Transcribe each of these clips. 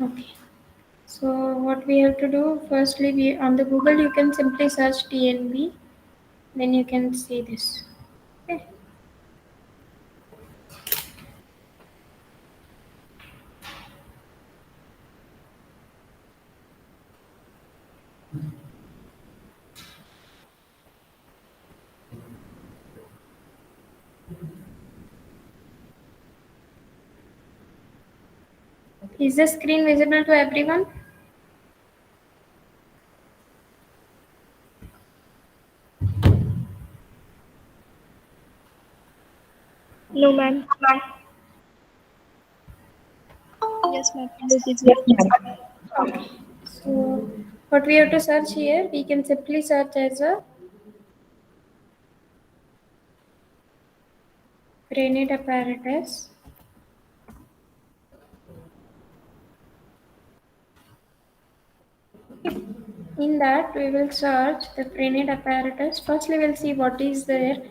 Okay. So what we have to do, firstly, we on the Google you can simply search TNB, then you can see this. Okay. Is the screen visible to everyone? No, ma'am. Yes, ma'am. It is Yes, visible. ma'am. Okay. So what we have to search here, we can simply search as a grenade apparatus. In that, we will search the grenade apparatus. Firstly, we'll see what is there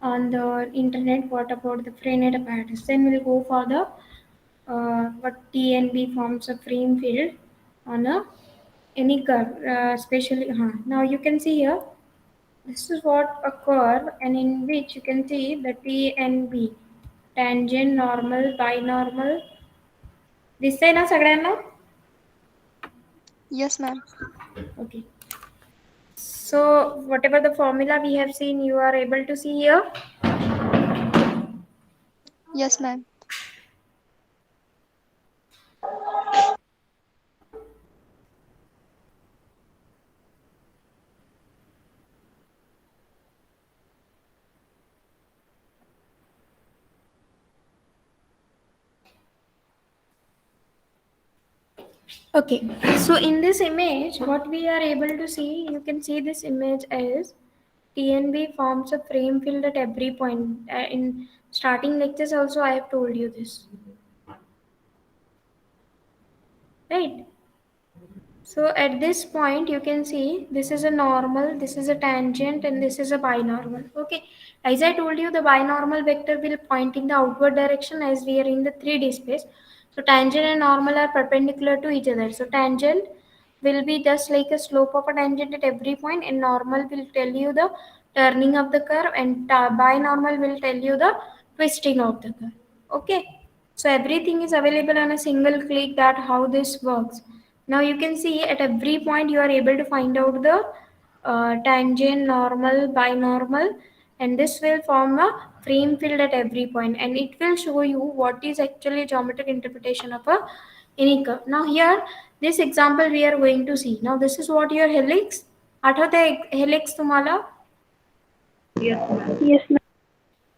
on the internet. What about the grenade apparatus? Then we'll go for the what TNB forms a frame field on a any curve, especially. Now you can see here. This is what a curve, and in which you can see the TNB, tangent, normal, binormal. दिसतंय ना सगळ्यांना? Yes, ma'am. Okay. So whatever the formula we have seen, you are able to see here. Yes, ma'am. Okay, so in this image, what we are able to see, you can see this image as TNB forms a frame field at every point. In starting lectures also, I have told you this, right? So at this point, you can see this is a normal, this is a tangent, and this is a binormal. Okay, as I told you, the binormal vector will point in the outward direction as we are in the 3D space. So tangent and normal are perpendicular to each other. So tangent will be just like a slope of a tangent at every point, and normal will tell you the turning of the curve, and binormal will tell you the twisting of the curve. Okay, so everything is available on a single click. That how this works. Now you can see at every point you are able to find out the tangent, normal, binormal, and this will form a frame field at every point, and it will show you what is actually geometric interpretation of a any curve. Now here, this example we are going to see. Now this is what your helix. आठवतंय helix तुम्हाला? Yes, ma'am.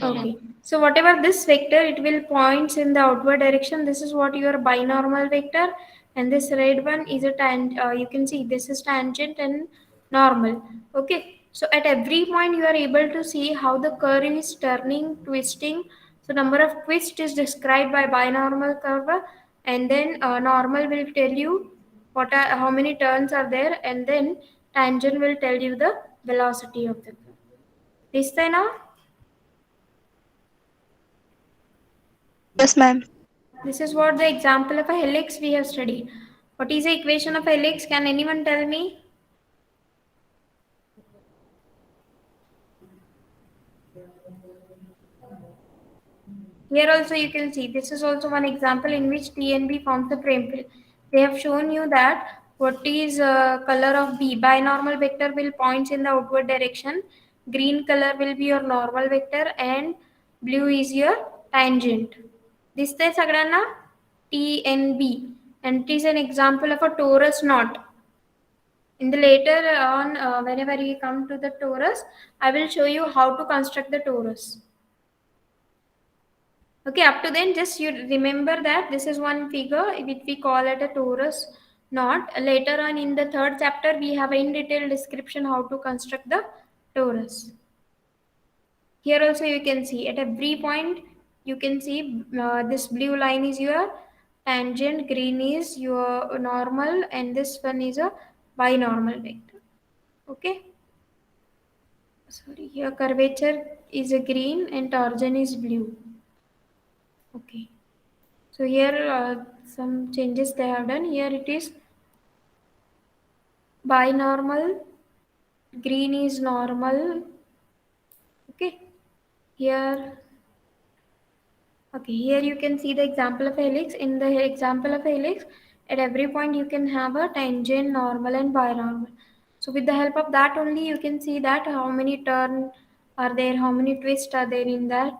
Okay. So whatever this vector, it will points in the outward direction. This is what your binormal vector, and this red one is a you can see this is tangent and normal. Okay. So at every point you are able to see how the curve is turning, twisting. So number of twist is described by binormal curve, and then normal will tell you what are how many turns are there, and then tangent will tell you the velocity of the curve. This now. Yes, ma'am. This is what the example of a helix we have studied. What is the equation of a helix? Can anyone tell me? Here also you can see this is also one example in which TNB forms the frame field. They have shown you that what is color of B. Binormal vector will points in the outward direction. Green color will be your normal vector and blue is your tangent. दिसतंय सगळ्यांना? TNB, and it is an example of a torus knot. In the later on, whenever we come to the torus, I will show you how to construct the torus. Okay, up to then just you remember that this is one figure which we call it a torus knot. Later on in the third chapter we have in detail description how to construct the torus. Here also you can see at every point you can see this blue line is your tangent, green is your normal, and this one is a binormal vector. Okay. Sorry, here curvature is a green and torsion is blue. Okay. So here some changes they have done. Here it is binormal, green is normal. Okay, here okay, here you can see the example of a helix. In the example of a helix, at every point you can have a tangent, normal and binormal. So with the help of that only you can see that how many turns are there, how many twists are there in that.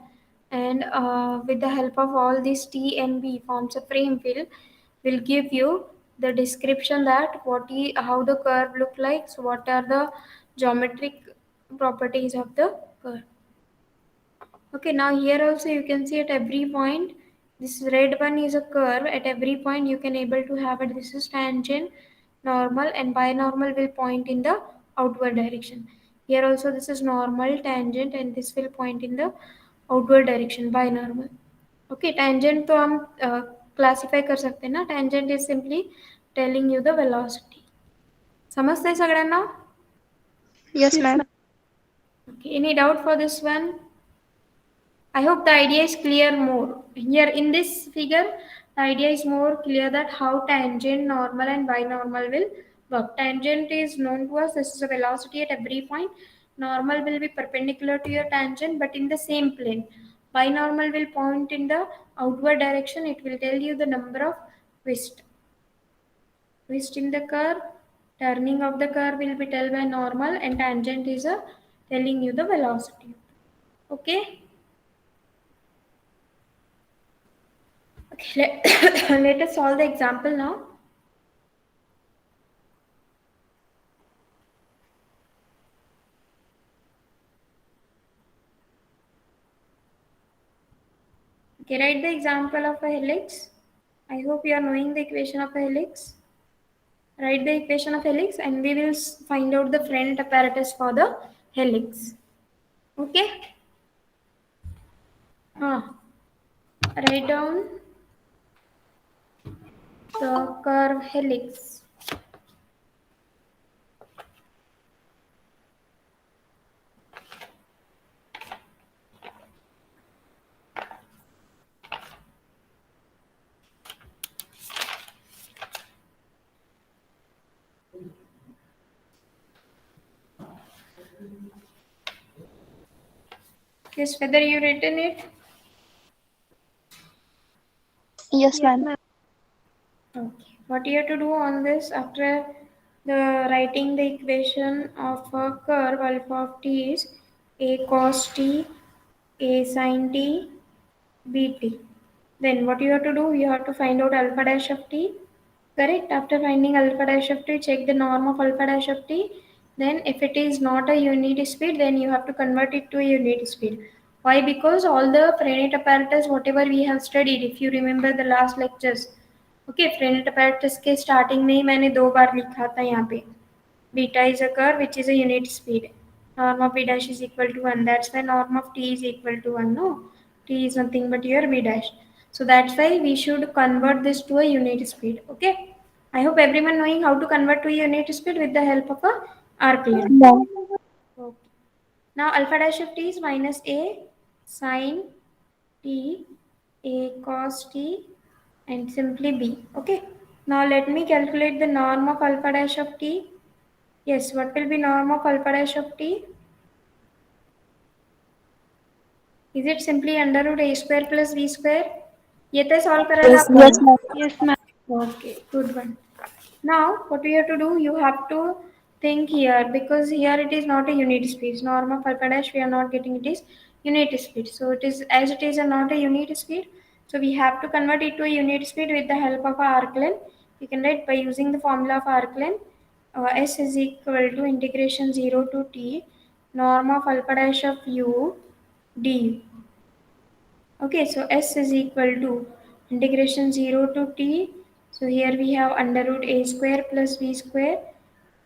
And with the help of all these T and B forms a frame will give you the description that how the curve look like. So what are the geometric properties of the curve. Okay, now here also you can see at every point, this red one is a curve. At every point you can able to have it. This is tangent, normal and binormal will point in the outward direction. Here also this is normal, tangent and this will point in the outward direction, binormal. Okay, tangent तो हम classify कर सकते हैं ना. Tangent is simply telling you the velocity. समजते सगळ्यांना? Yes, ma'am. Okay, any doubt for this one? I hope the idea is clear more. Here in this figure, the idea is more clear that how tangent, normal and binormal will work. Tangent is known to us, this is a velocity at every point. Normal will be perpendicular to your tangent but in the same plane. Binormal will point in the outward direction, it will tell you the number of twists. Twist in the curve, turning of the curve will be told by normal and tangent is telling you the velocity. Okay? Okay, let us solve the example now. Okay, write the example of a helix. I hope you are knowing the equation of a helix. Write the equation of helix and we will find out the Frenet apparatus for the helix. Okay? Write down the curve helix. Yes, whether you written it? Yes, ma'am. Okay. What you have to do on this after the writing the equation of a curve alpha of t is a cos t, a sin t, bt. Then what you have to do? You have to find out alpha dash of t. Correct. After finding alpha dash of t, check the norm of alpha dash of t. Then if it is not a unit speed, then you have to convert it to a unit speed. Why? Because all the Frenet apparatus, whatever we have studied, if you remember the last lectures, okay, Frenet apparatus के starting में ही मैंने 2 बार लिखा था यहाँ पे. Beta is a curve which is a unit speed. Norm of b dash is equal to 1. That's why norm of t is equal to 1. No, t is nothing but your b dash. So that's why we should convert this to a unit speed. Okay. I hope everyone knowing how to convert to a unit speed with the help of a arc length. No. Okay. Now alpha dash of t is minus a sine t, a cos t, and simply b. Okay. Now let me calculate the norm of alpha dash of t. Yes, what will be norm of alpha dash of t? Is it simply under root a square plus b square? ये तो solve करायला Yes, आपण. ma'am. Yes, ma'am. Okay, good one. Now, what you have to do, you have to think here because here it is not a unit speed. Norm of alpha dash we are not getting, it is unit speed. So it is as it is a not a unit speed. So we have to convert it to a unit speed with the help of our arc length. You can write by using the formula of arc length. S is equal to integration 0 to t norm of alpha dash of u du. Okay, so S is equal to integration 0 to t. So here we have under root a square plus b square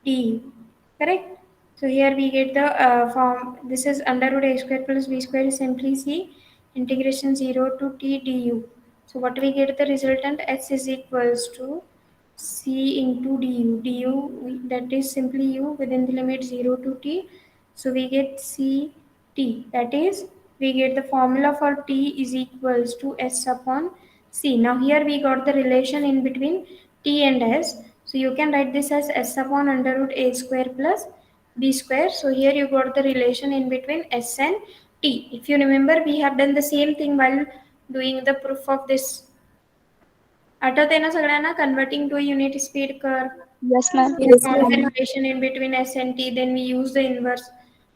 du. Correct? So here we get the form. This is under root a square plus b square is simply c integration 0 to t du. So what we get the resultant S is equals to c into du. That is simply u within the limit 0 to t. So we get ct. That is we get the formula for t is equals to s upon C. Now here we got the relation in between T and S. So you can write this as S upon under root A square plus B square. So here you got the relation in between S and T. If you remember, we have done the same thing while doing the proof of this. आठवते ना सगळ्यांना converting to a unit speed curve. Yes, ma'am. We Yes, found the ma'am. relation in between S and T, then we use the inverse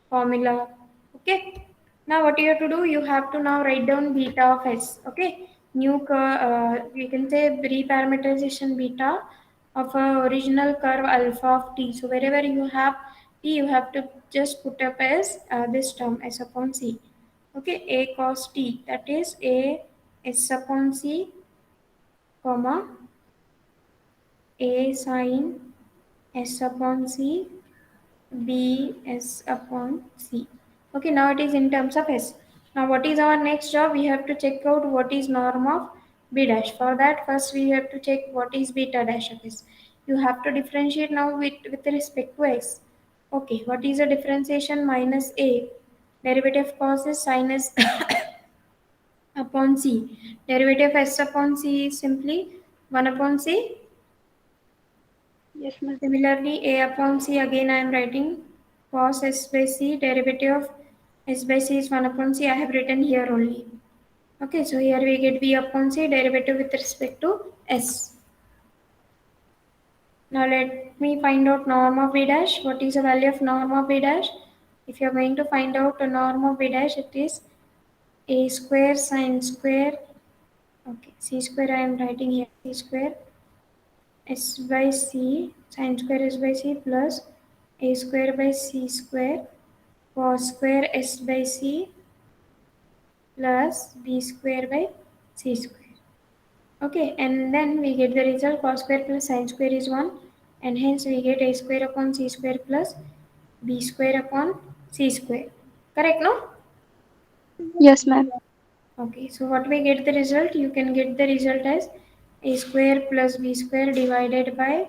formula. Okay. Now what you have to do, you have to now write down beta of S. Okay. New curve, we can say reparameterization beta of a original curve alpha of T. So wherever you have T, you have to just put up as this term S upon C. Okay. A cos T, that is A S upon C, comma A sin S upon C, B S upon C. Okay, now it is in terms of S. Now what is our next job? We have to check out what is norm of B dash. For that, first we have to check what is beta dash of S. You have to differentiate now with respect to S. Okay, what is the differentiation? Minus A. Derivative cos is sin S upon C. Derivative S upon C is simply 1 upon C. Yes, ma'am. Similarly, A upon C, again I am writing cos S by C, derivative of S by C is 1 upon C, I have written here only. Okay, so here we get B upon C, derivative with respect to S. Now let me find out norm of B dash. What is the value of norm of B dash? If you are going to find out the norm of B dash, it is A square sin square, okay, C square I am writing here, C square S by C, sin square S by C plus A square by C square cos square S by C plus B square by C square. Okay, and then we get the result cos square plus sin square is 1, and hence we get A square upon C square plus B square upon C square. Correct, no? Yes, ma'am. Okay, so what we get the result? You can get the result as A square plus B square divided by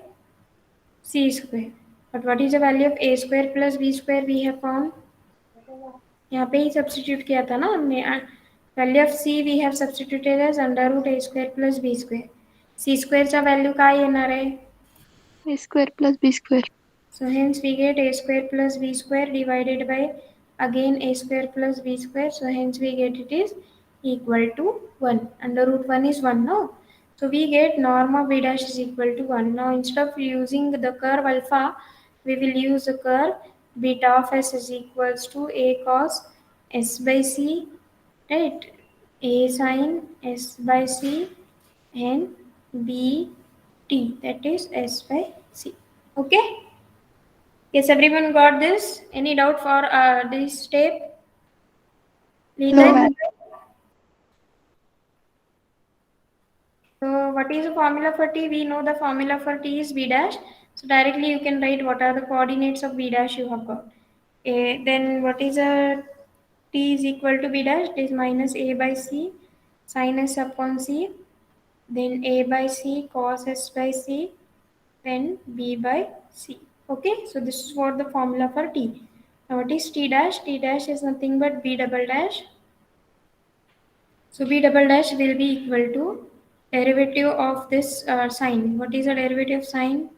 C square. But what is the value of A square plus B square we have found? यहाँ पे ही substitute किया था ना हमने. Value of C we have substituted as under root a square plus b square. C स्क्वेअरचा value काय येणार आहे? A square plus B square. So hence we get a square plus b square divided by again a square plus b square. So hence we get it is equal to 1. Under root 1 is 1 now. So we get norm of b dash is equal to 1. Now instead of using the curve alpha, we will use the curve beta of s is equals to a cos s by c, right? A sin s by c and b t, that is s by c. Okay. Yes, everyone got this? Any doubt for this step? Please No, write. ma'am. So what is the formula for t? We know the formula for t is b dash. So directly you can write what are the coordinates of b dash you have got. Then what is a t is equal to b dash? It is minus a by c sin s upon c. Then a by c cos s by c. Then b by c. Okay, so this is what the formula for t. Now what is t dash? T dash is nothing but b double dash. So b double dash will be equal to derivative of this sign. What is the derivative of sign?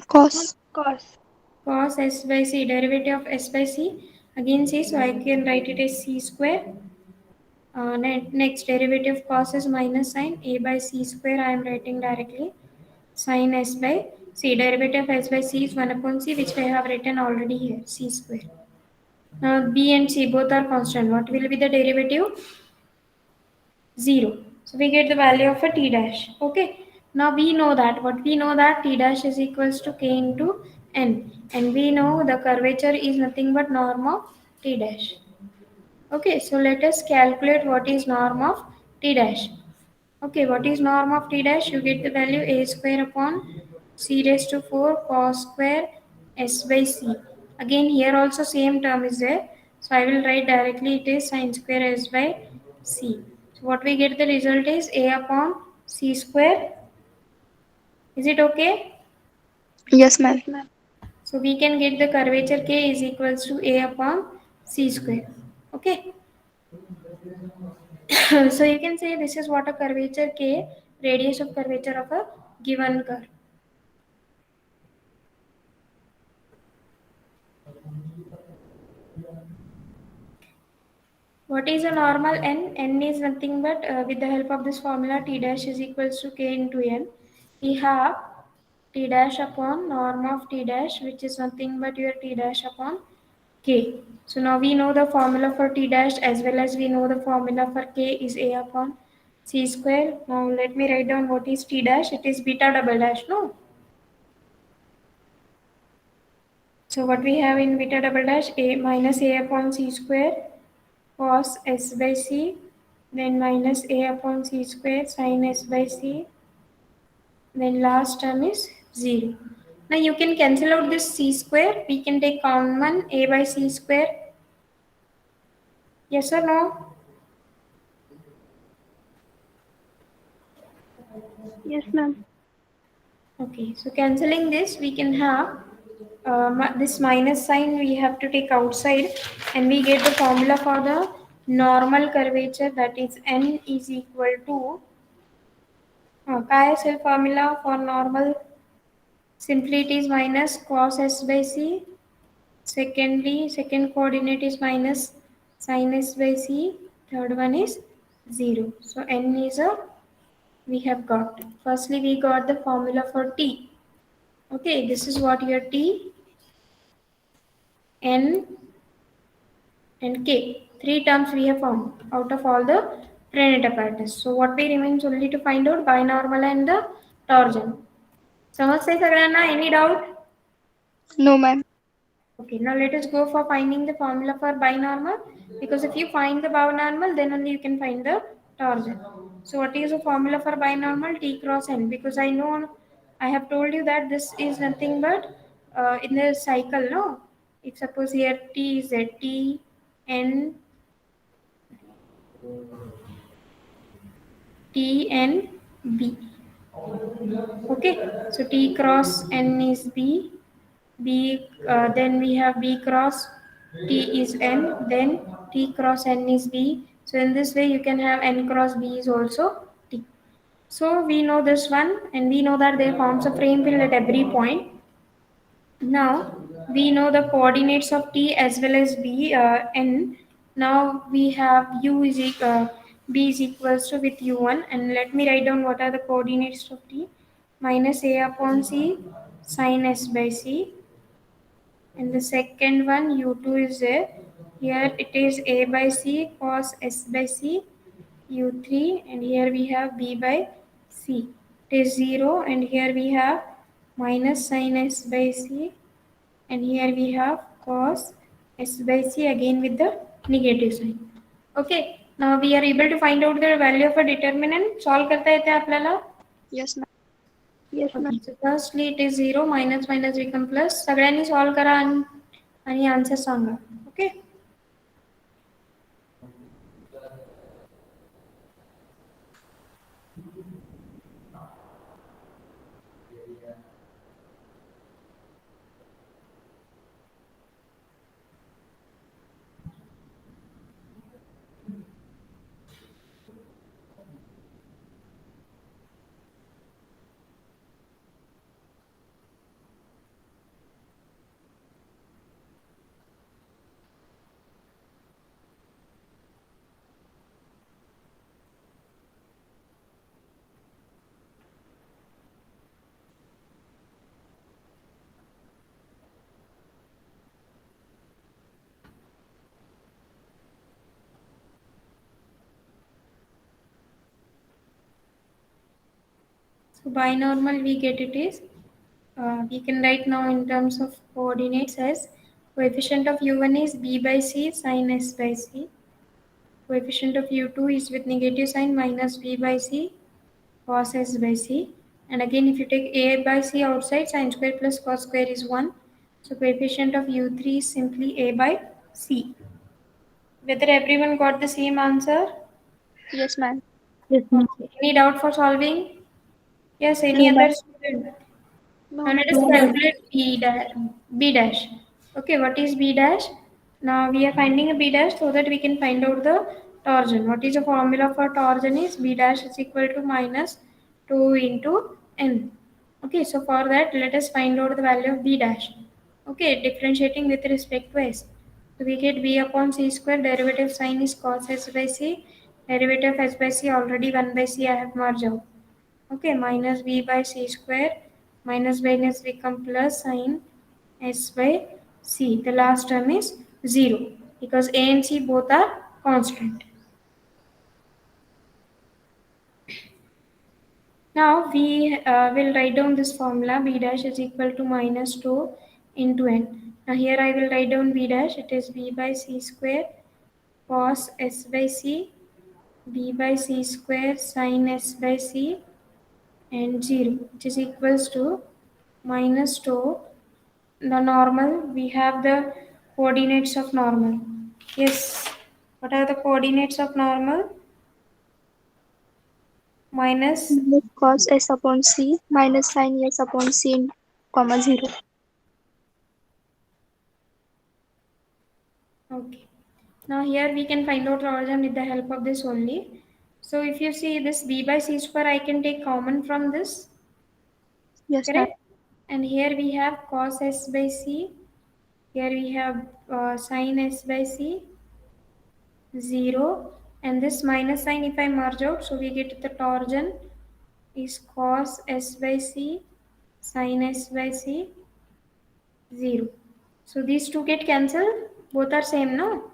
Cos. Cos s by c. Derivative of s by c. Again c, so I can write it as c square. Next derivative of cos is minus sign a by c square. I am writing directly sin s by c. Derivative of s by c is 1 upon c, which I have written already here, c square. Now b and c both are constant. What will be the derivative? 0. So we get the value of a t dash. Okay. Now we know that what we know that t dash is equals to k into n, and we know the curvature is nothing but norm of t dash. Okay. So let us calculate what is norm of t dash. Okay. What is norm of t dash? You get the value a square upon c raised to 4 cos square s by c. Again here also same term is there. So I will write directly it is sin square s by c. So what we get the result is a upon c square. Is it okay? Yes, ma'am. So we can get the curvature k is equals to a upon c square. Okay. So you can say this is what a curvature K, radius of curvature of a given curve. What is a normal n? N is nothing but with the help of this formula T dash is equals to K into N. We have T dash upon norm of T dash, which is nothing but your T dash upon K. So now we know the formula for T dash as well as we know the formula for K is A upon C square. Now let me write down what is T dash. It is beta double dash, no? So what we have in beta double dash, A minus A upon C square cos S by C, then minus A upon C square sin S by C, then last term is 0. Now you can cancel out this C square. We can take common A by C square. Yes or no? Yes, ma'am. Okay, so cancelling this, we can have this minus sign we have to take outside, and we get the formula for the normal curvature, that is n is equal to काय असेल formula for normal? Simply it is minus cos s by c. Secondly, second coordinate is minus sin s by c. Third one is 0. So n is a, we have got. Firstly, we got the formula for t. Okay, this is what your t, n and k. Three terms we have found out of all the Trinity apparatus. So what we remains only to find out binormal and the torsion. समजते सगळ्यांना? Any doubt? No, ma'am. Okay, now let us go for finding the formula for binormal, because if you find the binormal, then only you can find the torsion. So what is the formula for binormal? T cross n, because I know, I have told you that this is nothing but in the cycle, no? If suppose here T is a T, N, T, N, B. Okay, so T cross N is B, B, then we have B cross T is N, then T cross N is B. So in this way you can have N cross B is also T. So we know this one, and we know that they forms a frame field at every point. Now we know the coordinates of T as well as B, N. Now we have U is B is equals to with U1, and let me write down what are the coordinates of T. Minus A upon C sin S by C, and the second one u2 is there. Here it is a by c cos s by c u3, and here we have b by c. It is 0, and here we have minus sin s by c, and here we have cos s by c again with the negative sign. Okay, now we are able to find out the value of a determinant. Solve करता येते आपल्याला? Yes, ma'am. Okay, so firstly it is 0, minus minus become plus. सगळ्यांनी solve करा आणि answer Sanga. Okay. So binormal we get it is, we can write now in terms of coordinates as coefficient of u1 is b by c sin s by c. Coefficient of u2 is with negative sign minus b by c cos s by c. And again if you take a by c outside, sin square plus cos square is 1. So coefficient of u3 is simply a by c. Whether everyone got the same answer? Yes, ma'am. Yes, ma'am. Okay. Any doubt for solving? Yes, any No, other ma'am. student? No, Now ma'am. let us calculate B dash. Okay, what is B dash? Now we are finding a B dash so that we can find out the torsion. What is the formula for torsion is B dash is equal to minus 2 into N. Okay, so for that let us find out the value of B dash. Okay, differentiating with respect to S. So we get B upon C square, derivative sign is cos S by C, derivative of S by C already 1 by C I have merged out. Okay, minus B by C square, minus become plus sine S by C. The last term is 0 because A and C both are constant. Now we will write down this formula B dash is equal to minus 2 into N. Now here I will write down B dash, it is B by C square cos S by C, B by C square sin S by C and 0 which is equals to minus 2. The normal, we have the coordinates of normal. Yes, what are the coordinates of normal? Minus, Minus cos S upon C minus sin S upon C, comma 0. okay. Now here we can find out origin with the help of this only. So if you see this b by c square, I can take common from this, Yes, ma'am. correct? And here we have cos s by c. Here we have sin s by c, 0. And this minus sign if I merge out, so we get the torsion is cos s by c, sin s by c, 0. So these two get cancelled. Both are same, no?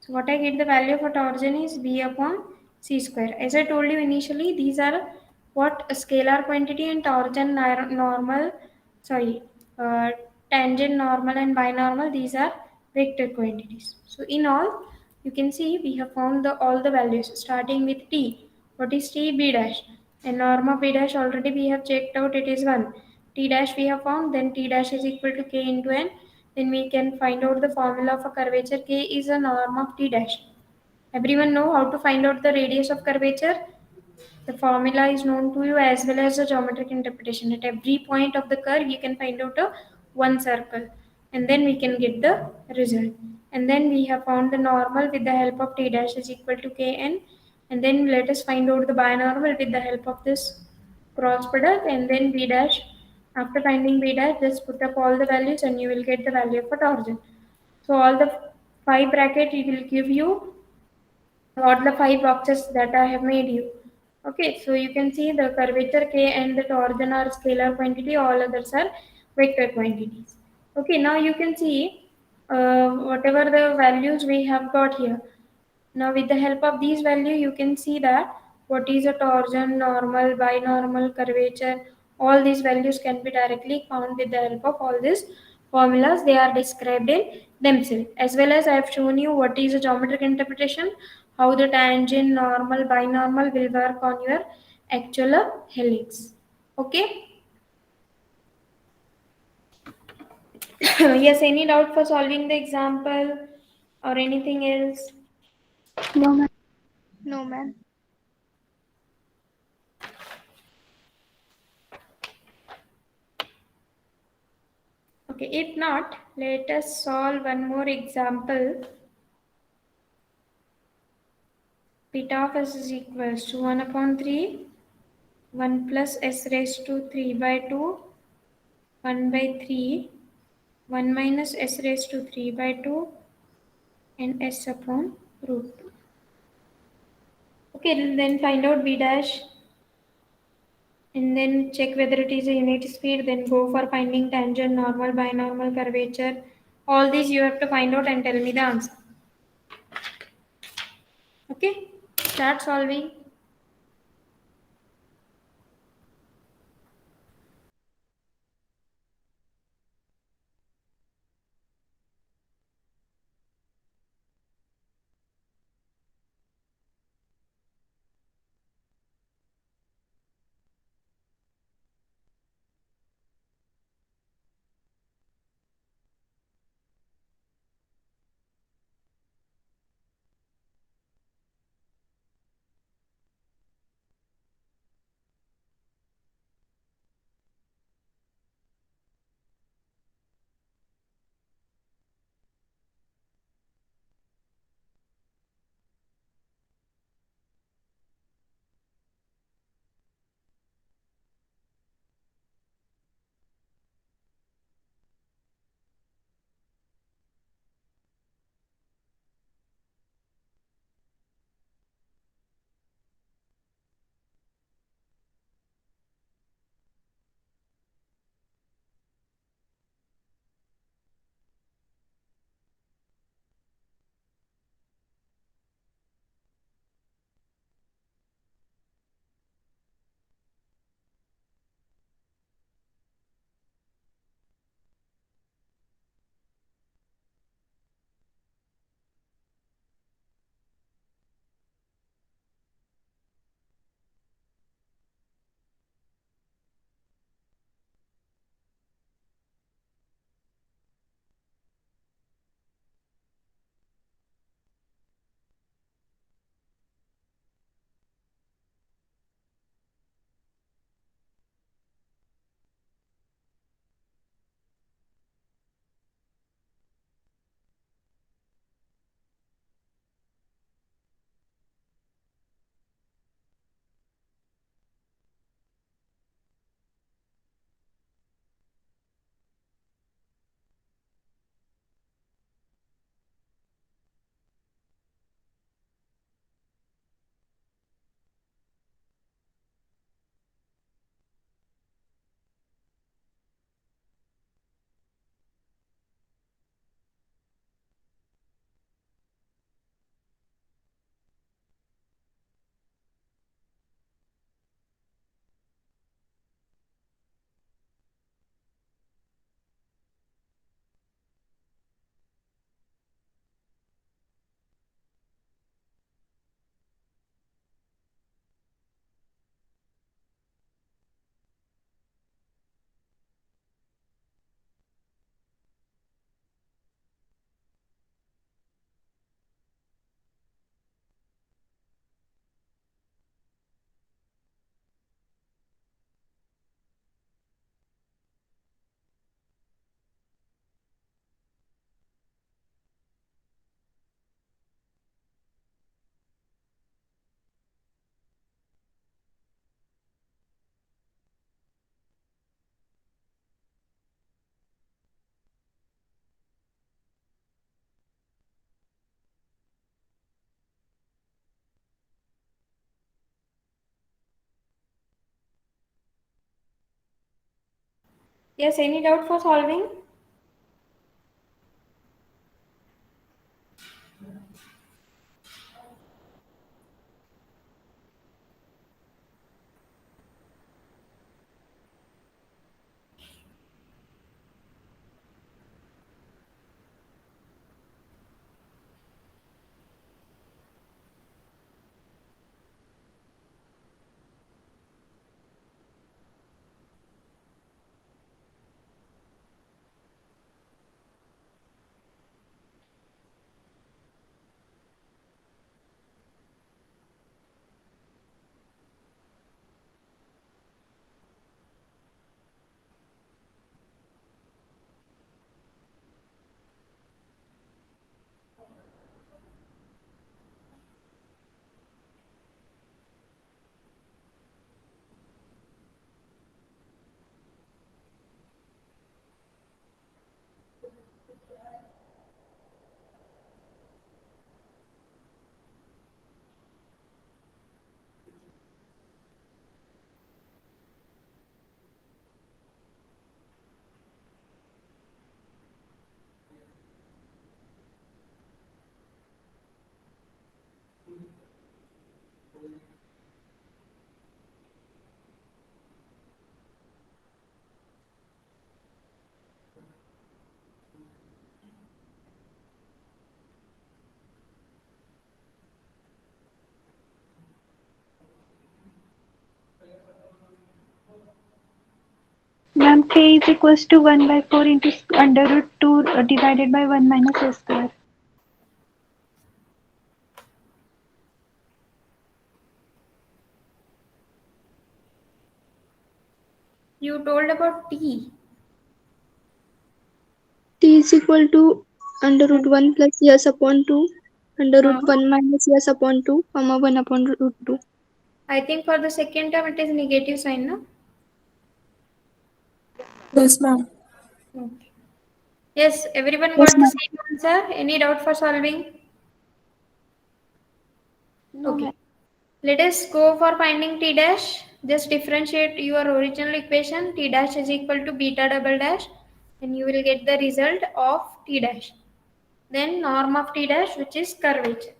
So what I get the value for torsion is b upon c square. As I told you initially, these are what a scalar quantity and torsion normal, sorry, uh, tangent normal and binormal. These are vector quantities. So in all, you can see we have found all the values starting with t. What is t? B dash. And norm of b dash already we have checked out. It is 1. T dash we have found. Then t dash is equal to k into n. Then we can find out the formula for curvature. K is a norm of t dash. Everyone know how to find out the radius of curvature? The formula is known to you as well as the geometric interpretation. At every point of the curve, you can find out a one circle, and then we can get the result. And then we have found the normal with the help of t dash is equal to kn. And then let us find out the binormal with the help of this cross product, and then b dash. After finding b dash, just put up all the values and you will get the value of a torsion. So all the five bracket it will give you what the five boxes that I have made you. Okay, so you can see the curvature k and the torsion are scalar quantity, all others are vector quantities. Okay, now you can see whatever the values we have got here. Now with the help of these value, you can see that what is a torsion, normal, binormal, curvature, all these values can be directly found with the help of all these formulas. They are described in themselves. As well as I have shown you what is a geometric interpretation, how the tangent, normal, binormal will work on your actual helix. Okay. Yes, any doubt for solving the example or anything else? No, ma'am. No, ma'am. Okay, if not, let us solve one more example. Beta of s is equals to 1 upon 3, 1 plus s raised to 3 by 2, 1 by 3, 1 minus s raised to 3 by 2, and s upon root 2. Okay, then find out b dash and then check whether it is a unit speed, then go for finding tangent, normal, binormal, curvature. All these you have to find out and tell me the answer. Okay, start solving. Yes, any doubt for solving? Ma'am, k is equals to 1 by 4 into under root 2 divided by 1 minus a square. You told about t. T is equal to under Hmm. root 1 plus s upon 2, under root Huh? 1 minus s upon 2, comma 1 upon root 2. I think for the second term it is negative sign, no? Yes, ma'am. Okay. Yes, everyone Yes, got the ma'am. same answer. Any doubt for solving? No, ma'am. Okay. Let us go for finding t dash. Just differentiate your original equation. T dash is equal to beta double dash, and you will get the result of t dash. Then norm of t dash, which is curvature.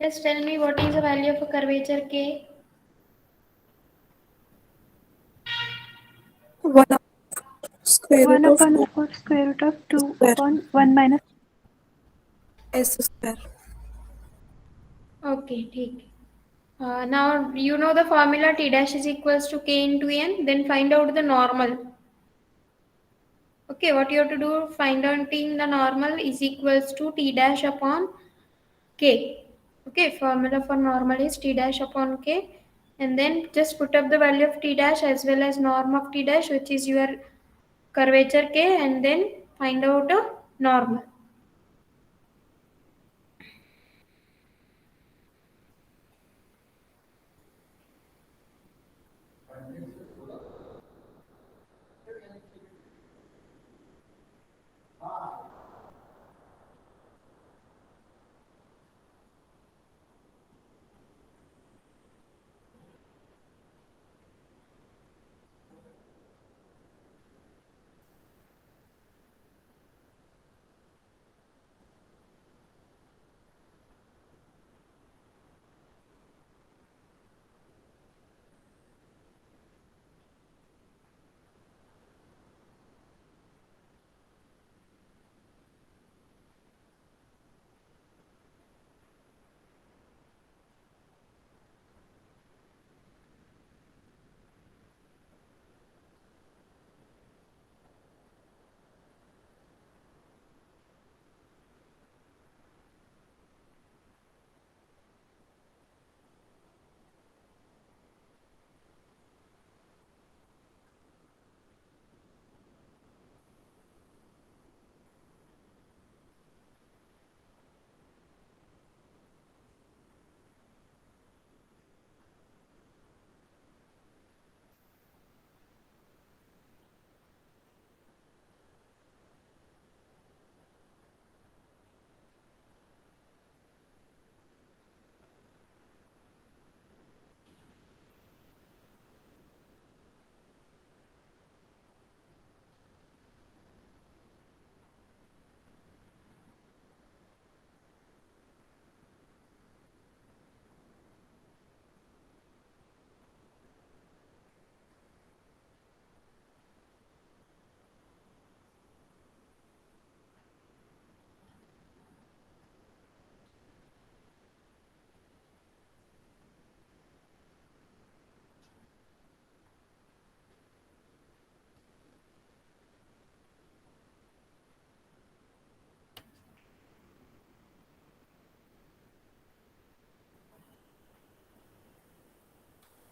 Just tell me what is the value of a curvature K? 1 square 1 root of upon 2 square root of 2 square upon 1 minus s square. Okay, ठीक. Now you know the formula T dash is equals to K into N. Then find out the normal. Okay, what you have to do, find out the normal is equals to T dash upon K. Okay, formula for normal is T dash upon K. And then just put up the value of T dash as well as norm of T dash, which is your curvature K, and then find out a normal.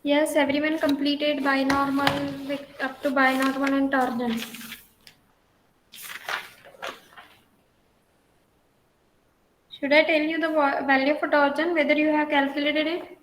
Yes, everyone completed binormal with up to binormal and torsion. Should I tell you the value for torsion, whether you have calculated it?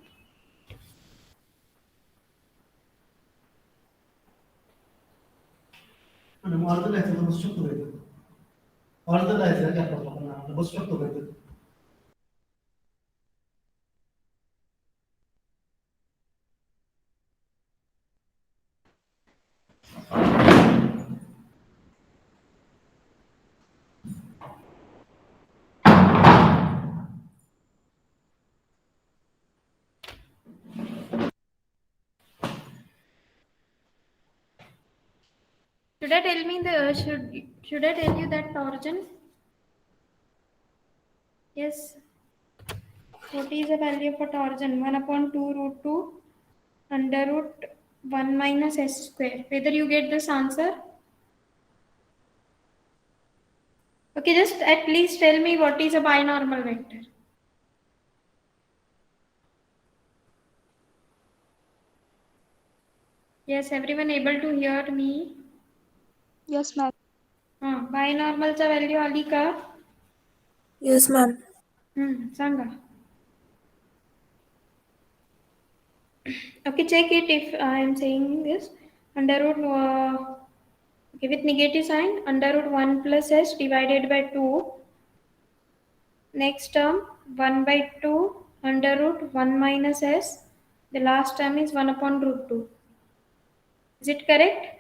Should I tell me the should I tell you that torsion? Yes. What is the value for torsion? 1 upon 2 root 2 under root 1 minus s square. Whether you get this answer? Okay, just at least tell me what is a binormal vector. Yes, everyone able to hear me? Yes, ma'am. Binormalचा value आली का? Yes, ma'am. Sanga. Okay, check it if I am saying this. Under root okay, with negative sign, under root 1 plus s divided by 2. Next term 1 by 2 under root 1 minus s. The last term is 1 upon root 2. Is it correct?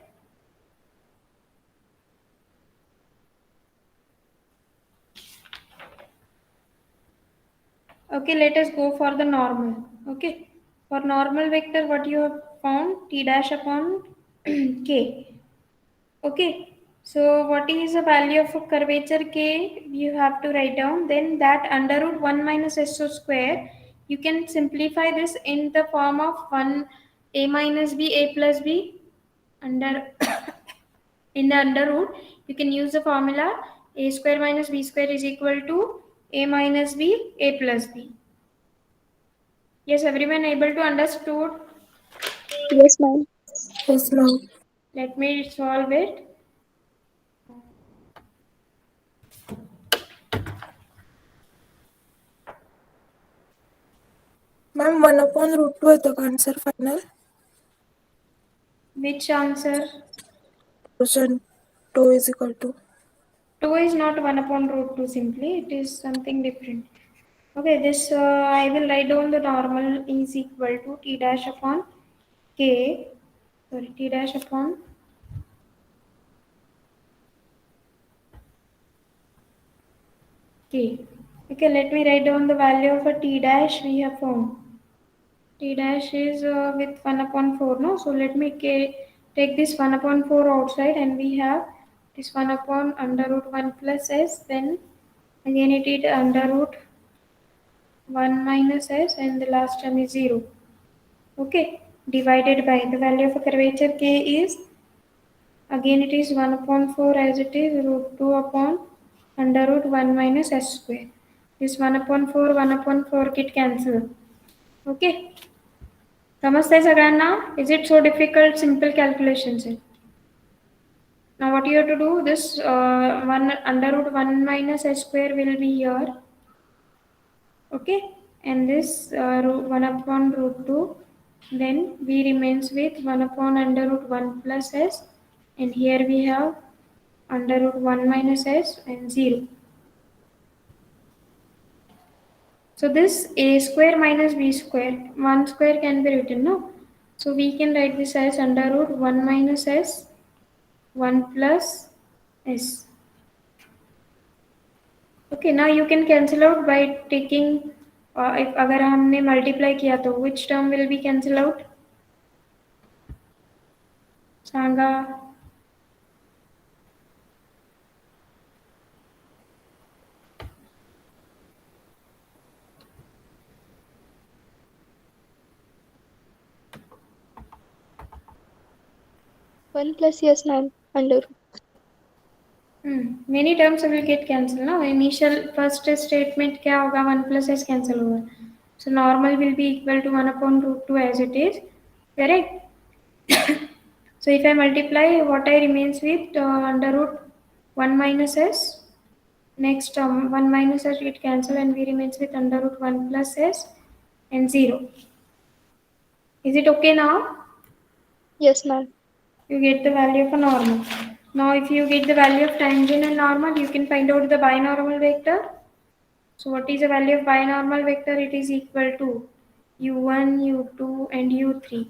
Okay. Okay, let us go for the normal. Okay, for normal vector, what you have found? T dash upon k. Okay, so what is the value of a curvature k? You have to write down. Then that under root 1 minus s square, you can simplify this in the form of 1 a minus b a plus b under in the under root. You can use the formula a square minus b square is equal to a minus b a plus b. Yes, everyone able to understood? Yes, ma'am. Yes, ma'am. Let me solve it. Ma'am, 1 upon root 2 is the answer final. Which answer? Question 2 is equal to. 2 is not 1 upon root 2 simply, it is something different. Okay, this I will write down the normal is equal to t dash upon k, sorry, t dash upon k. Okay, let me write down the value of a t dash we have found. T dash is with 1 upon 4, no? So let me take this 1 upon 4 outside and we have this 1 upon under root 1 plus s, then again it is under root 1 minus s and the last term is 0. Okay, divided by the value of a curvature k is, again it is 1 upon 4 as it is root 2 upon under root 1 minus s square. This 1 upon 4, 1 upon 4 get cancelled. Okay. समजताय सगळ्यांना? Is it so difficult? Simple calculations. Now what you have to do? This 1 under root 1 minus s square will be here. Okay, and this root 1 upon root 2. Then v remains with 1 upon under root 1 plus s, and here we have under root 1 minus s and 0. So this a square minus b square, 1 square can be written, no? So we can write this as under root 1 minus s 1 plus s. Okay, now you can cancel out by taking if अगर हमने multiply किया तो which term will be cancel out? Sanga. 1 plus, yes, ma'am, under. Many terms will get cancelled. No, initial first statement क्या होगा 1 plus s cancel होगा. So normal will be equal to 1 upon root 2 as it is. Correct? So if I multiply, what I remains with under root 1 minus s. Next term 1 minus s get cancelled and we remains with under root 1 plus s and 0. Is it okay now? Yes, ma'am. You get the value of a normal. Now if you get the value of tangent and normal, you can find out the binormal vector. So what is the value of binormal vector? It is equal to u1, u2 and u3.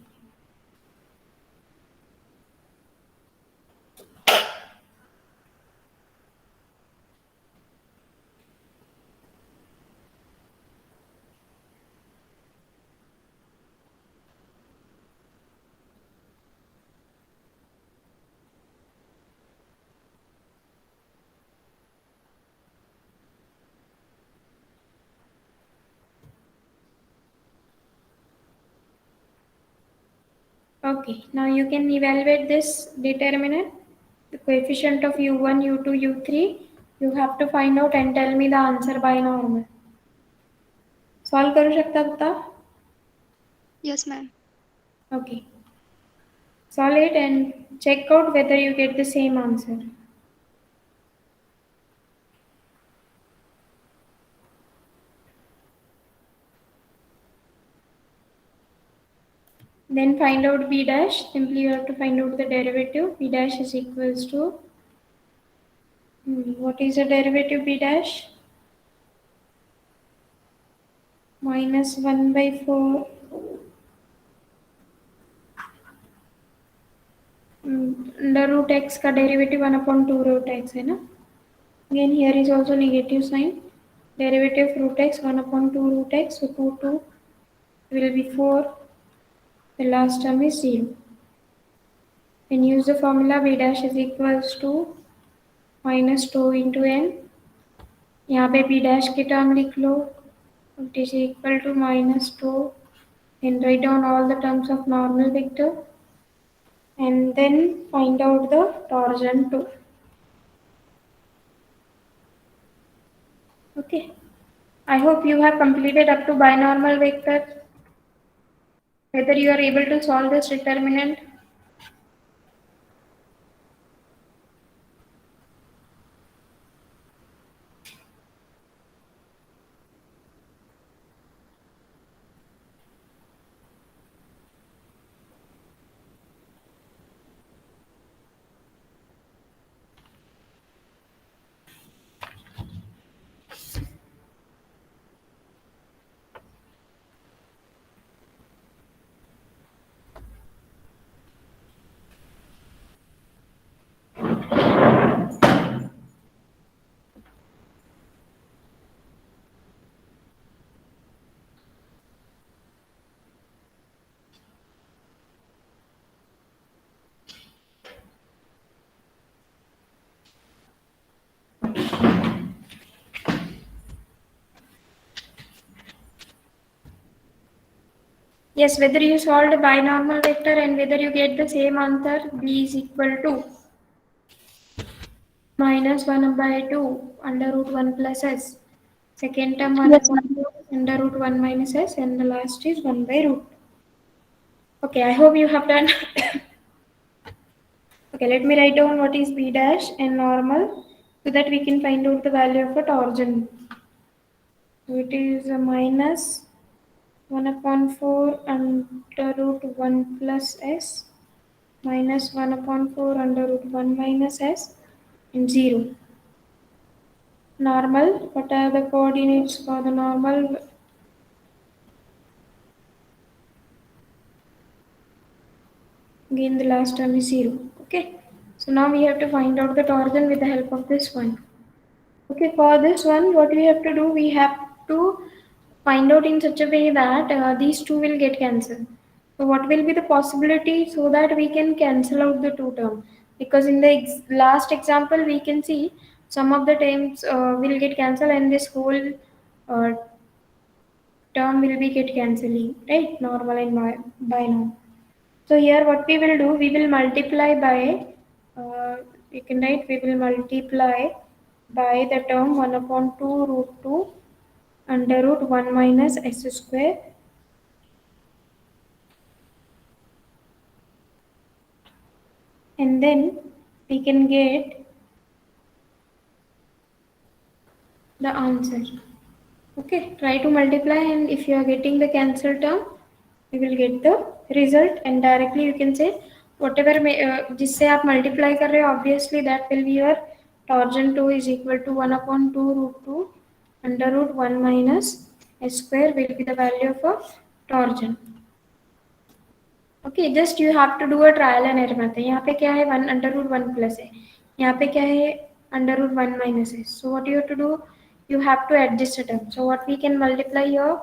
Okay, now you can evaluate this determinant, the coefficient of u1, u2, u3. You have to find out and tell me the answer binormal. Solve करू शकता बता? Yes, ma'am. Okay. Solve it and check out whether you get the same answer. Then find out b dash. Simply you have to find out the derivative. B dash is equals to, what is the derivative b dash? Minus 1 by 4 under root x का derivative 1 upon 2 root x है ना. Again here is also negative sign. Derivative of root x 1 upon 2 root x. So 2 will be 4. The last term is 0. Then use the formula b dash is equals to minus 2 into n. यहाँ पे b dash की term लिख लो. It is equal to minus 2. Then write down all the terms of normal vector. And then find out the torsion too. Okay. I hope you have completed up to binormal vector. Whether you are able to solve this determinant. Yes, whether you solved a binormal vector and whether you get the same answer, b is equal to minus 1 by 2 under root 1 plus s. Second term 1 Yes, upon ma'am. 2 under root 1 minus s, and the last is 1 by root. Okay, I hope you have done. Okay, let me write down what is b dash and normal so that we can find out the value of a torsion. So it is a minus 1 upon 4 under root 1 plus s minus 1 upon 4 under root 1 minus s and 0. Normal, what are the coordinates for the normal? Again, the last term is 0. Okay, so now we have to find out the torsion with the help of this one. Okay, for this one, what we have to do, we have to find out in such a way that these two will get cancelled. So what will be the possibility so that we can cancel out the two terms? Because in the last example, we can see some of the terms will get cancelled and this whole uh, term will be get cancelling, right? Normal and binomial. So here what we will do, we will multiply by, you can write, we will multiply by the term 1 upon 2 root 2 under root 1 minus s square, and then we can get the answer. Okay, try to multiply, and if you are getting the cancel term, you will get the result, and directly you can say whatever जिससे आप multiply कर रहे हो, obviously that will be your torsion 2 is equal to 1 upon 2 root 2 under root 1 minus s square will be the value of a torsion. Okay, just you have to do a trial and error method. यहाँ पे क्या है 1 under root 1 plus है, यहाँ पे क्या है under root 1 minus है. So what you have to do, you have to adjust the term. So what we can multiply here,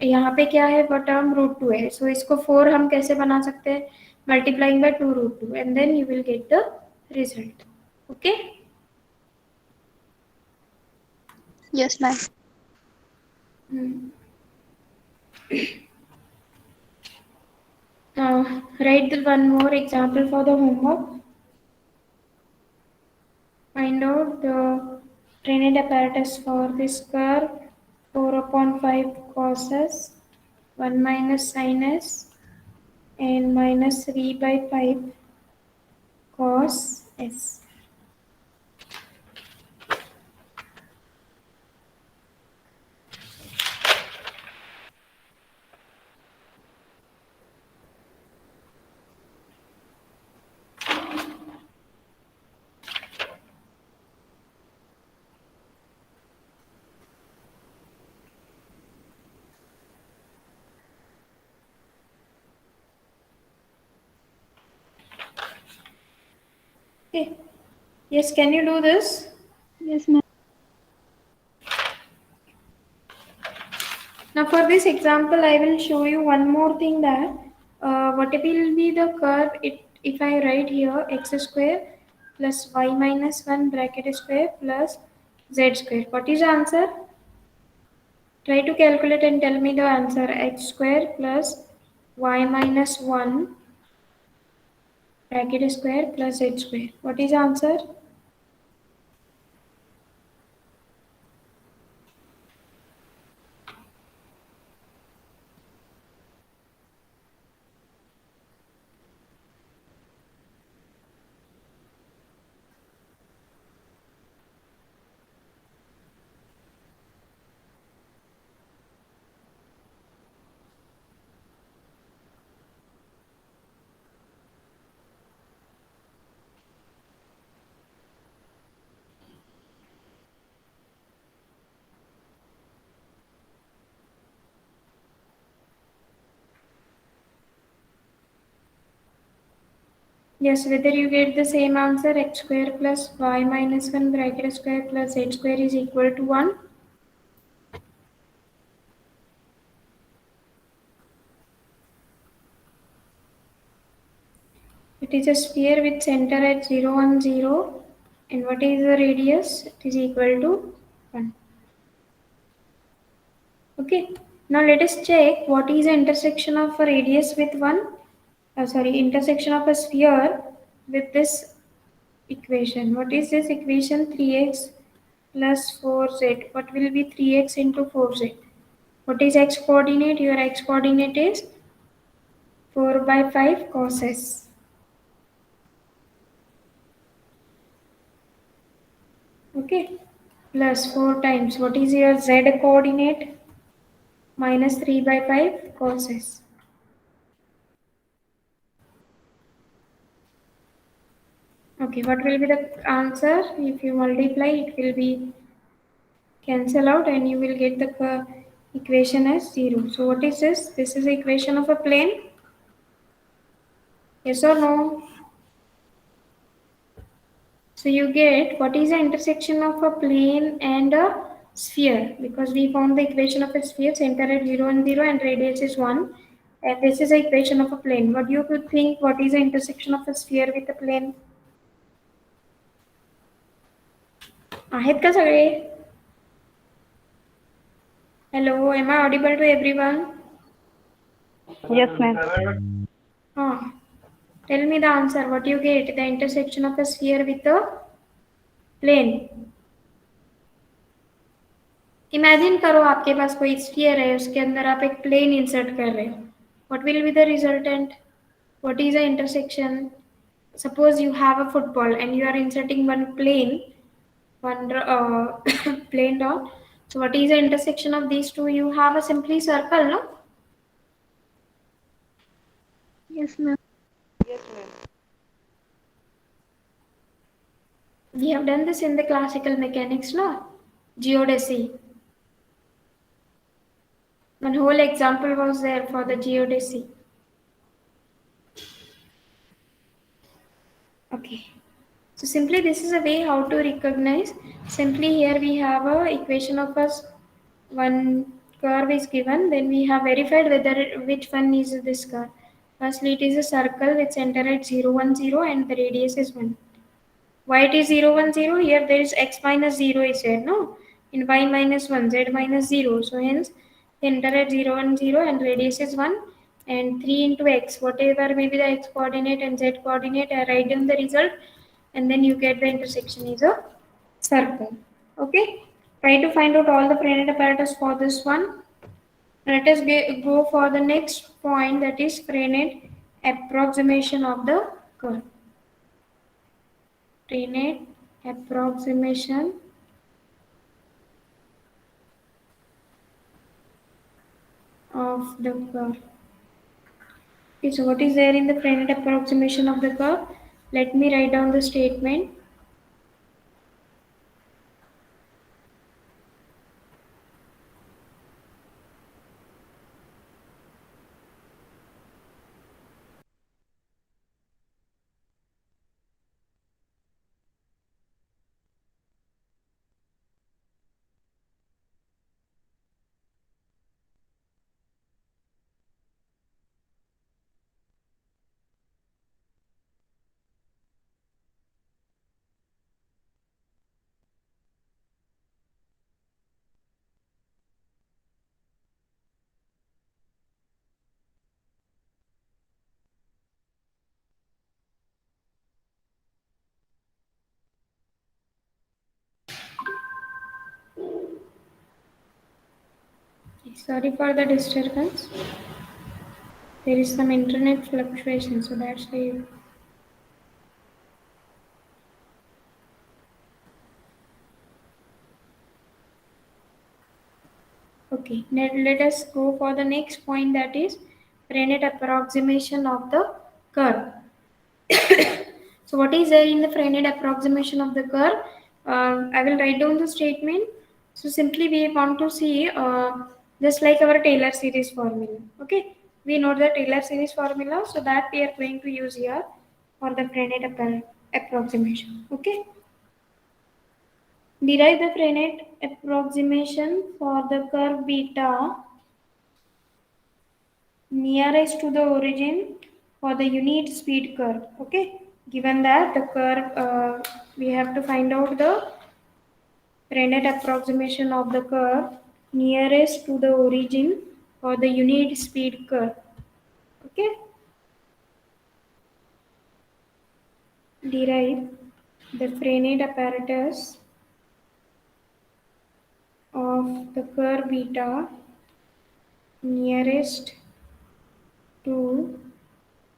यहाँ पे क्या है वो term root 2 है. So इसको 4 हम कैसे बना सकते हैं, multiplying by 2 root 2, and then you will get the result. Okay. Yes, ma'am. Now write the one more example for the homework. Find out the Trinid apparatus for this curve 4 upon 5 cos s 1 minus sin s and minus 3 by 5 cos s. Okay. Yes, can you do this? Yes, ma'am. for this example, I will show you one more thing that what will be the curve if I write here x square plus y minus 1 bracket square plus z square. What is the answer? Try to calculate and tell me the answer. X square plus y minus 1 bracket square plus z square. What is the answer? Yes, whether you get the same answer x square plus y minus 1 bracket square plus z square is equal to 1. It is a sphere with center at 0, 1, 0. And what is the radius? It is equal to 1. Okay. Now let us check what is the intersection of a radius with intersection of a sphere with this equation. What is this equation? 3x plus 4z. What will be 3x into 4z? What is x coordinate? Your x coordinate is 4 by 5 cos s. Okay. Plus 4 times. What is your z coordinate? Minus 3 by 5 cos s. Okay, what will be the answer? If you multiply, it will be cancel out and you will get the equation as 0. So what is this? This is the equation of a plane. Yes or no? So you get what is the intersection of a plane and a sphere, because we found the equation of a sphere, center at 0 and 0 and radius is 1. And this is the equation of a plane. What do you could think? What is the intersection of a sphere with a plane? आहेत का सगळे? Hello, am I audible to everyone? Yes, ma'am. Tell me the answer. What you get? The intersection of a sphere with a plane. Imagine करो आपके पास कोई sphere है, उसके अंदर आप एक प्लेन इंसर्ट कर रहे हो. What will be the resultant? What is the intersection? Suppose you have a football and you are inserting one plane down. So what is the intersection of these two? You have a simply circle, no? Yes, ma'am. We have done this in the classical mechanics, no? Geodesy. One whole example was there for the geodesy. Okay. So simply this is a way how to recognize. Simply here we have a equation of us. One curve is given. Then we have verified which one is this curve. Firstly, it is a circle with center at 0, 1, 0 and the radius is 1. Why it is 0, 1, 0? Here there is x minus 0 is there, no? In y minus 1, z minus 0. So hence center at 0, 1, 0 and radius is 1. And 3 into x, whatever may be the x coordinate and z coordinate, I write down the result and then you get the intersection is a circle. Okay? Try to find out all the Freinet apparatus for this one. Let us go for the next point, that is Freinet approximation of the curve. Freinet approximation of the curve. Okay, so what is there in the Freinet approximation of the curve? Let me write down the statement. Sorry for the disturbance. There is some internet fluctuation, so that's why. Okay, let us go for the next point, that is Frenet approximation of the curve. So what is there in the Frenet approximation of the curve? I will write down the statement. So simply we want to see just like our Taylor series formula. Okay, we know the Taylor series formula, so that we are going to use here for the Frenet approximation. Okay, derive the Frenet approximation for the curve beta nearest to the origin for the unit speed curve. Okay, given that the curve, we have to find out the Frenet approximation of the curve nearest to the origin for the unit speed curve. Okay, derive the Frenet apparatus of the curve beta nearest to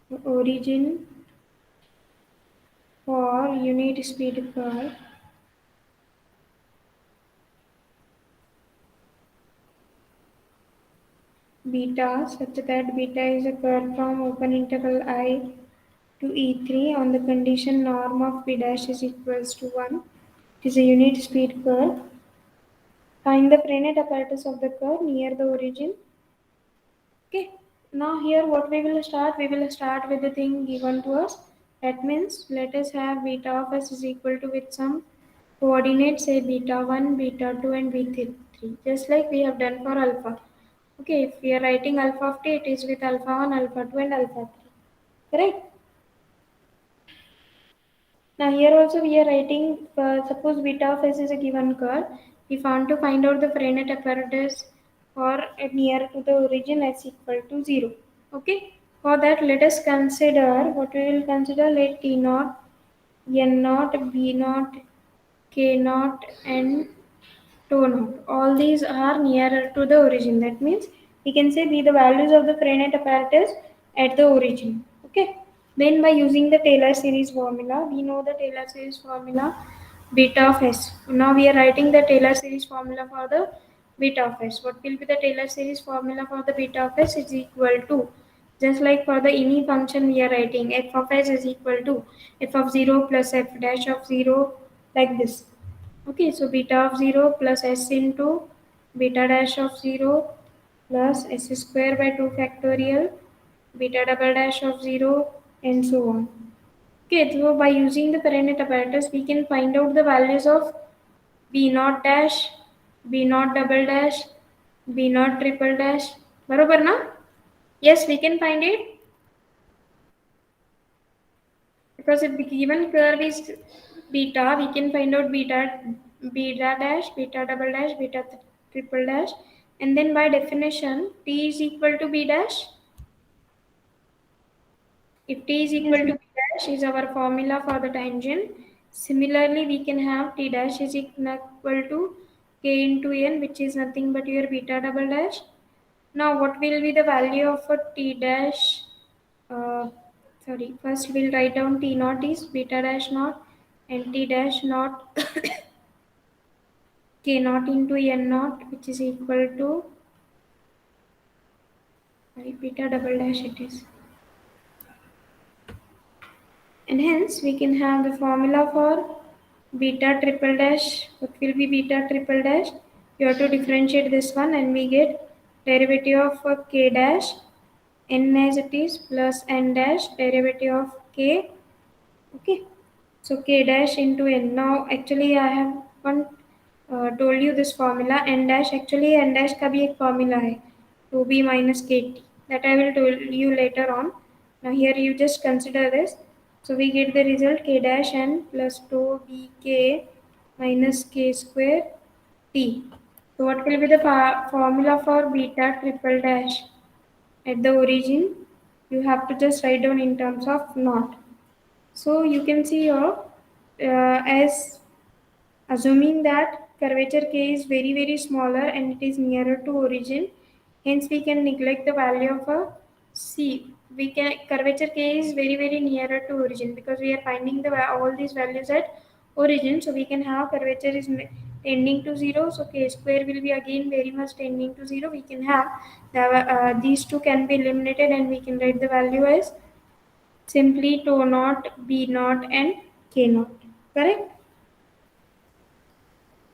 the origin for unit speed curve beta, such that beta is a curve from open interval I to E3 on the condition norm of b dash is equals to 1. It is a unit speed curve. Find the Frenet apparatus of the curve near the origin. Okay. Now here what we will start? We will start with the thing given to us. That means let us have beta of s is equal to with some coordinates, say beta 1, beta 2 and beta 3. Just like we have done for alpha. Okay, if we are writing alpha of t, it is with alpha 1, alpha 2 and alpha 3. Correct? Now here also we are writing, suppose beta of s is a given curve. We want to find out the Frenet apparatus for near to the origin s equal to 0. Okay. For that let us consider, what we will consider, let t naught, n naught, b naught, k naught and tau naught. All these are nearer to the origin. That means we can say be the values of the Frenet apparatus at the origin. Okay. Then by using the Taylor series formula, we know the Taylor series formula beta of s. Now we are writing the Taylor series formula for the beta of s. What will be the Taylor series formula for the beta of s is equal to, just like for the any function we are writing f of s is equal to f of 0 plus f dash of 0, like this. Okay, so beta of 0 plus s into beta dash of 0 plus s square by 2 factorial beta double dash of 0 and so on. Okay, so by using the Frenet apparatus, we can find out the values of b naught dash, b naught double dash, b naught triple dash. Barobar na? Yes, we can find it. Because if the given curve is beta, we can find out beta dash, beta double dash, beta triple dash, and then by definition, t is equal to b dash. If t is equal Yes, to b dash is our formula for the tangent. Similarly, we can have t dash is equal to k into n, which is nothing but your beta double dash. Now, what will be the value of a t dash? First we'll write down t naught is beta dash naught and t dash naught k naught into n naught, which is equal to, beta double dash it is. And hence we can have the formula for beta triple dash. What will be beta triple dash? You have to differentiate this one and we get derivative of k dash n as it is plus n dash derivative of k. Okay, so k dash into n. Now actually I have one told you this formula n dash. Actually n dash का भी एक formula है 2b minus kt, that I will tell you later on. Now here you just consider this. So we get the result k dash n plus 2bk minus k square t. So what will be the formula for beta triple dash at the origin? You have to just write down in terms of naught. So you can see here, as assuming that curvature k is very smaller and it is nearer to origin, Hence, we can neglect the value of a C. We can curvature K is very nearer to origin because we are finding the all these values at origin. So we can have curvature is tending to 0. So K square will be again very much tending to 0. We can have these two can be eliminated and we can write the value as simply tau naught, B naught and K naught. Correct?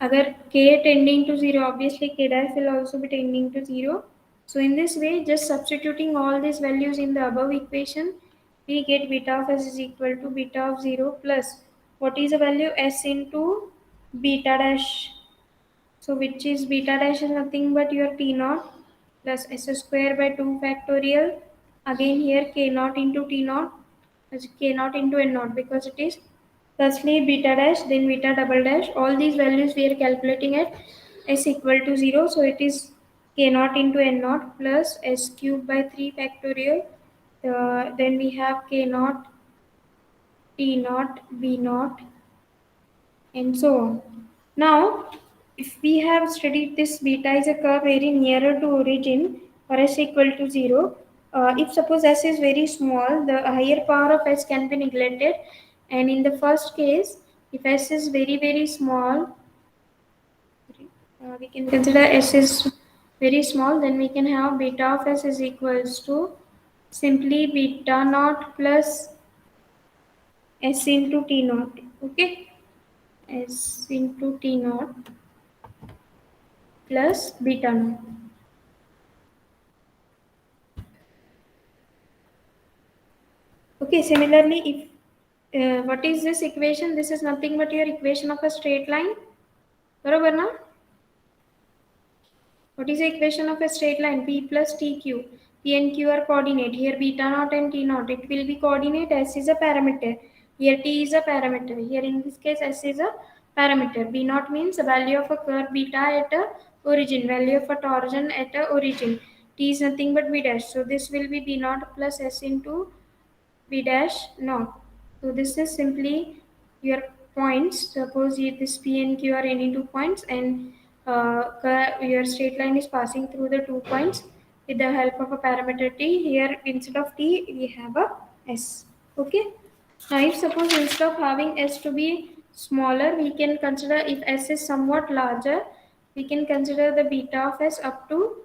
Agar K tending to 0, obviously K dash will also be tending to 0. So in this way, just substituting all these values in the above equation, we get beta of s is equal to beta of 0 plus what is the value s into beta dash. So which is beta dash is nothing but your t naught plus s square by 2 factorial. Again here k naught into t naught as k naught into n naught because it is firstly beta dash then beta double dash. All these values we are calculating at s equal to 0. So it is k naught into n naught plus s cube by 3 factorial. Then we have k naught, t naught, b naught and so on. Now, if we have studied this beta is a curve very nearer to origin or s equal to 0, if suppose s is very small, the higher power of s can be neglected. And in the first case, if s is very small, we can consider s is very small, then we can have beta of s is equals to simply beta naught plus s into t naught. Okay, s into t naught plus beta naught. Okay, similarly, if what is this equation? This is nothing but your equation of a straight line. बरोबर ना? What is the equation of a straight line? P plus TQ. P and Q are coordinate. Here beta naught and T naught. It will be coordinate. S is a parameter. Here T is a parameter. Here in this case S is a parameter. B naught means the value of a curve beta at a origin. Value of a torsion at a origin. T is nothing but B dash. So this will be B naught plus S into B dash naught. So this is simply your points. Suppose this P and Q are any two points and your straight line is passing through the 2 points with the help of a parameter T. Here instead of T we have a S. Okay. Now if suppose instead of having S to be smaller, we can consider if S is somewhat larger, we can consider the beta of S up to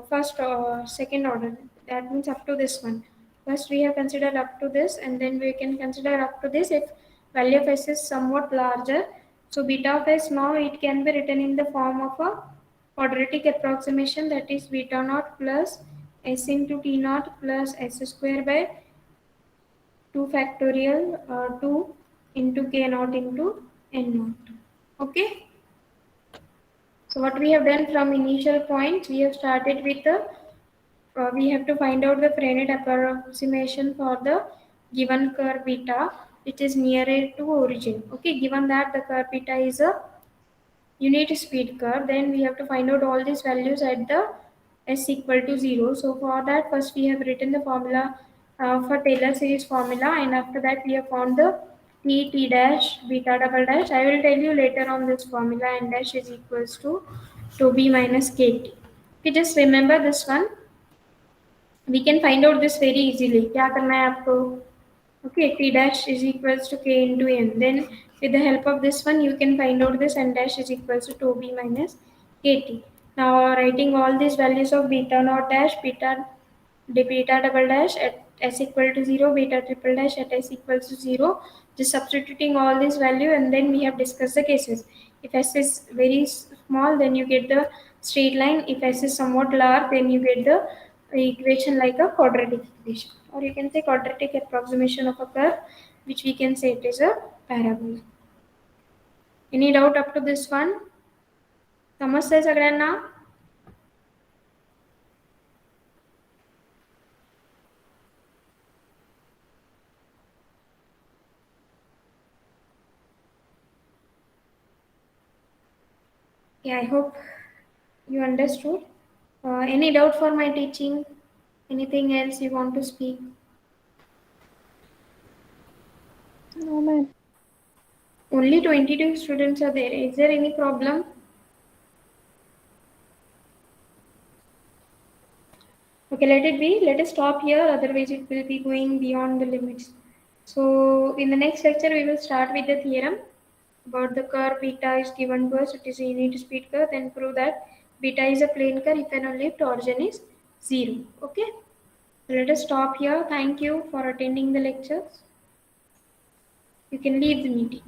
first or second order. That means up to this one. First we have considered up to this and then we can consider up to this if value of S is somewhat larger. So beta of S now it can be written in the form of a quadratic approximation, that is beta naught plus S into T naught plus S square by 2 factorial 2 into k naught into n naught. Okay. So what we have done from initial points, we have started with the we have to find out the Frenet approximation for the given curve beta which is nearer to origin. Okay, given that the curve beta is a unit speed curve, then we have to find out all these values at the s equal to 0. So for that, first we have written the formula for Taylor series formula, and after that we have found the t dash beta double dash. I will tell you later on this formula. N dash is equals to b minus kt. Okay, just remember this one. We can find out this very easily. क्या करना है आपको? Okay, t dash is equals to k into n. Then with the help of this one, you can find out this n dash is equals to 2b minus kt. Now writing all these values of beta naught dash, beta double dash at s equal to 0, beta triple dash at s equals to 0. Just substituting all this value and then we have discussed the cases. If s is very small, then you get the straight line. If s is somewhat large, then you get the equation like a quadratic equation, or you can say quadratic approximation of a curve, which we can say it is a parabola. Any doubt up to this one? समजतंय सगळ्यांना? Yeah, I hope you understood. Any doubt for my teaching? Anything else you want to speak? No, ma'am. Only 22 students are there. Is there any problem? Okay, let it be. Let us stop here, otherwise it will be going beyond the limits. So in the next lecture, we will start with the theorem about the curve beta is given to us. It is a unit speed curve. Then prove that beta is a plane curve if and only if torsion is 0. Okay. So let us stop here. Thank you for attending the lectures. You can leave the meeting.